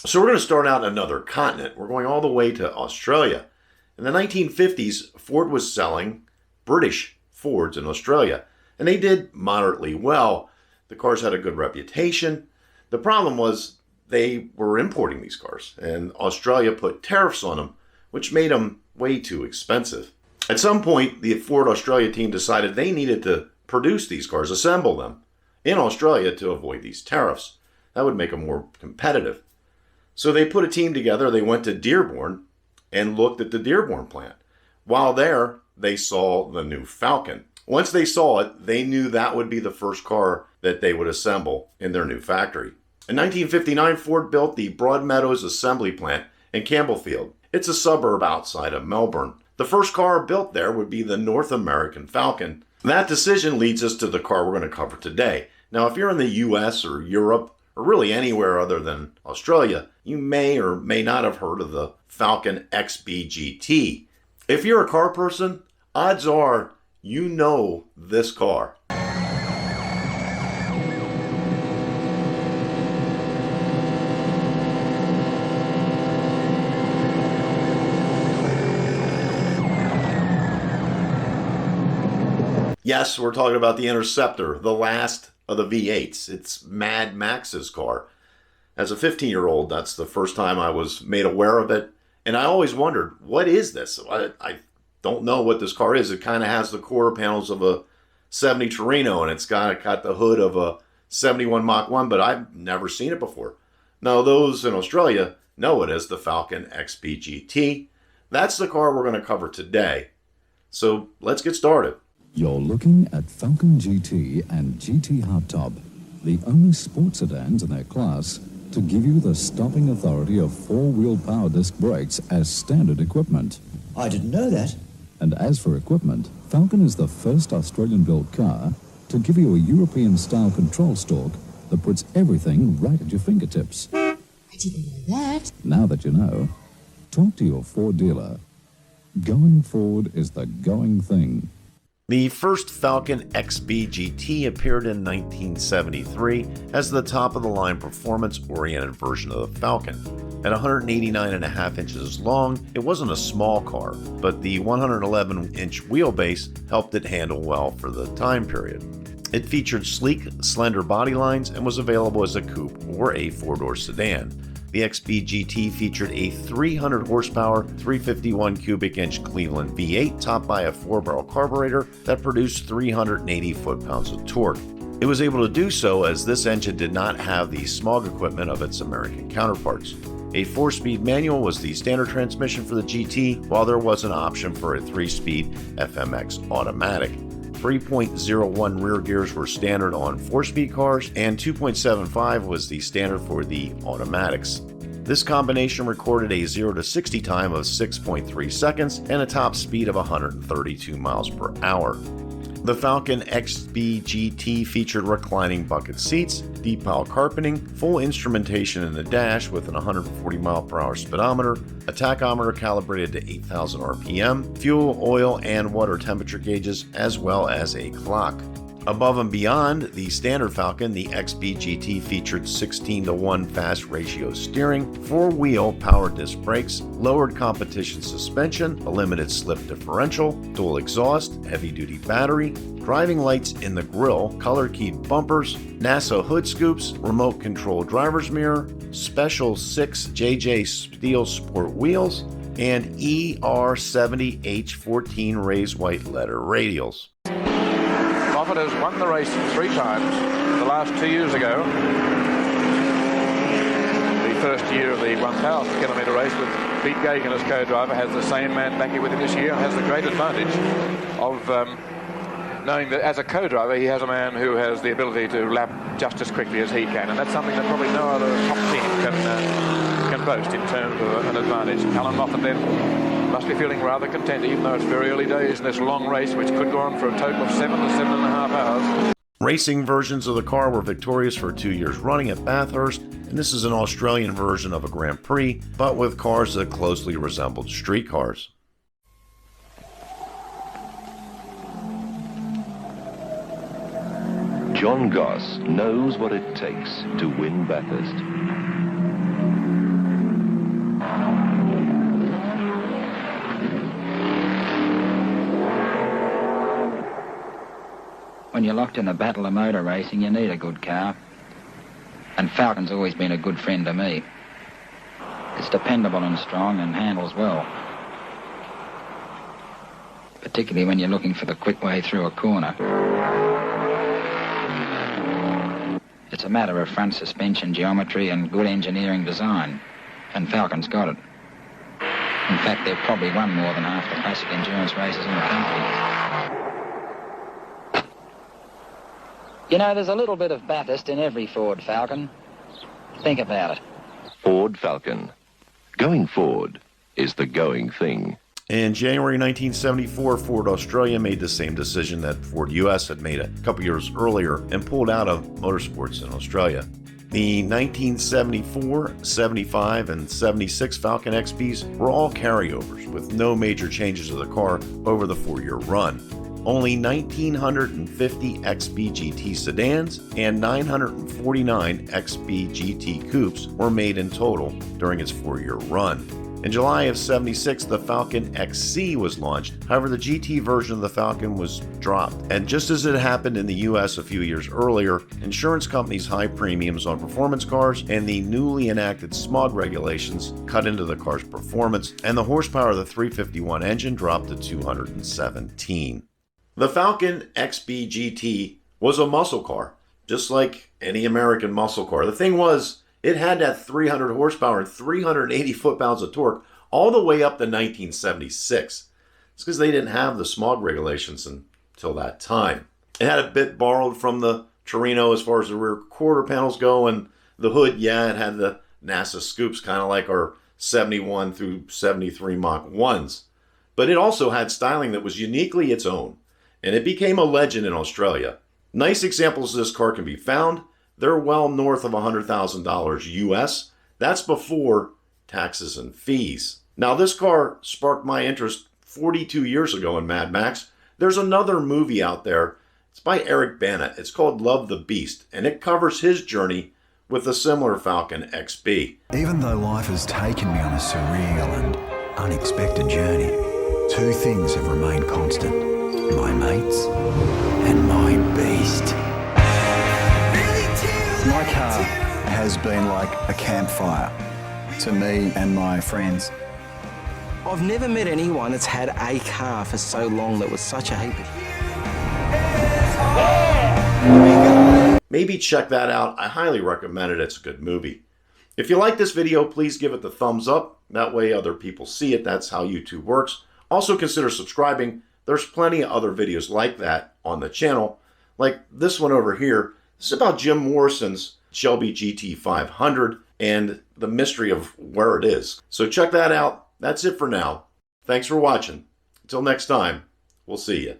So we're going to start out in another continent. We're going all the way to Australia. In the 1950s, Ford was selling British Fords in Australia, and they did moderately well. The cars had a good reputation. The problem was they were importing these cars, and Australia put tariffs on them, which made them way too expensive. At some point, the Ford Australia team decided they needed to produce these cars, assemble them in Australia to avoid these tariffs. That would make them more competitive. So they put a team together. They went to Dearborn and looked at the Dearborn plant. While there, they saw the new Falcon. Once they saw it, they knew that would be the first car that they would assemble in their new factory. In 1959, Ford built the Broadmeadows Assembly Plant in Campbellfield. It's a suburb outside of Melbourne. The first car built there would be the North American Falcon. That decision leads us to the car we're going to cover today. Now, if you're in the US or Europe, or really anywhere other than Australia, you may or may not have heard of the Falcon XB GT. If you're a car person, odds are you know this car. Yes, we're talking about the Interceptor, the last of the V8s. It's Mad Max's car. As a 15-year-old, that's the first time I was made aware of it. And I always wondered, what is this? I don't know what this car is. It kind of has the quarter panels of a 70 Torino, and it's got the hood of a 71 Mach 1, but I've never seen it before. Now, those in Australia know it as the Falcon XB GT. That's the car we're going to cover today. So let's get started. You're looking at Falcon GT and GT Hardtop, the only sports sedans in their class to give you the stopping authority of four-wheel power disc brakes as standard equipment. I didn't know that. And as for equipment, Falcon is the first Australian-built car to give you a European-style control stalk that puts everything right at your fingertips. I didn't know that. Now that you know, talk to your Ford dealer. Going Ford is the going thing. The first Falcon XB GT appeared in 1973 as the top-of-the-line performance-oriented version of the Falcon. At 189.5 inches long, it wasn't a small car, but the 111-inch wheelbase helped it handle well for the time period. It featured sleek, slender body lines and was available as a coupe or a four-door sedan. The XB GT featured a 300 horsepower, 351 cubic inch Cleveland V8 topped by a 4-barrel carburetor that produced 380 foot-pounds of torque. It was able to do so as this engine did not have the smog equipment of its American counterparts. A 4-speed manual was the standard transmission for the GT, while there was an option for a 3-speed FMX automatic. 3.01 rear gears were standard on 4-speed cars, and 2.75 was the standard for the automatics. This combination recorded a 0 to 60 time of 6.3 seconds and a top speed of 132 miles per hour. The Falcon XB GT featured reclining bucket seats, deep pile carpeting, full instrumentation in the dash with an 140 mile/hour speedometer, a tachometer calibrated to 8,000 RPM, fuel, oil, and water temperature gauges, as well as a clock. Above and beyond the standard Falcon, the XB GT featured 16:1 fast ratio steering, 4-wheel power disc brakes, lowered competition suspension, a limited slip differential, dual exhaust, heavy-duty battery, driving lights in the grille, color-keyed bumpers, NASA hood scoops, remote-controlled driver's mirror, special 6 JJ steel sport wheels, and ER70H14 raised white letter radials. Moffat has won the race 3 times, the last 2 years ago. The first year of the 1,000 kilometre race with Pete Gagan as co-driver, has the same man back here with him this year, and has the great advantage of knowing that as a co-driver he has a man who has the ability to lap just as quickly as he can, and that's something that probably no other top team can boast in terms of an advantage. Alan Moffat then must be feeling rather content, even though it's very early days in this long race, which could go on for a total of 7 to 7.5 hours. Racing versions of the car were victorious for 2 years running at Bathurst, and this is an Australian version of a Grand Prix, but with cars that closely resembled street cars. John Goss knows what it takes to win Bathurst. you're locked in the battle of motor racing, you need a good car. And Falcon's always been a good friend to me. It's dependable and strong and handles well. Particularly when you're looking for the quick way through a corner. It's a matter of front suspension geometry and good engineering design, and Falcon's got it. In fact, they've probably won more than half the classic endurance races in the country. You know, there's a little bit of Bathurst in every Ford Falcon. Think about it. Ford Falcon. Going Ford is the going thing. In January 1974, Ford Australia made the same decision that Ford US had made a couple years earlier and pulled out of motorsports in Australia. The 1974, 75, and 76 Falcon XBs were all carryovers with no major changes to the car over the 4-year run. Only 1,950 XB GT sedans and 949 XB GT coupes were made in total during its 4-year run. In July of 76, the Falcon XC was launched. However, the GT version of the Falcon was dropped. And just as it happened in the US a few years earlier, insurance companies' high premiums on performance cars and the newly enacted smog regulations cut into the car's performance, and the horsepower of the 351 engine dropped to 217. The Falcon XB GT was a muscle car, just like any American muscle car. The thing was, it had that 300 horsepower and 380 foot-pounds of torque all the way up to 1976. It's because they didn't have the smog regulations until that time. It had a bit borrowed from the Torino as far as the rear quarter panels go, and the hood, yeah, it had the NASA scoops, kind of like our 71 through 73 Mach 1s. But it also had styling that was uniquely its own, and it became a legend in Australia. Nice examples of this car can be found. They're well north of $100,000 US. That's before taxes and fees. Now, this car sparked my interest 42 years ago in Mad Max. There's another movie out there. It's by Eric Bana. It's called Love the Beast, and it covers his journey with a similar Falcon XB. Even though life has taken me on a surreal and unexpected journey, two things have remained constant: my mates and my beast. My car has been like a campfire to me and my friends. I've never met anyone that's had a car for so long that was such a heap. Maybe check that out. I highly recommend it. It's a good movie. If you like this video, please give it the thumbs up. That way other people see it. That's how YouTube works. Also consider subscribing. There's plenty of other videos like that on the channel, like this one over here. This is about Jim Morrison's Shelby GT 500 and the mystery of where it is. So check that out. That's it for now. Thanks for watching. Until next time, we'll see you.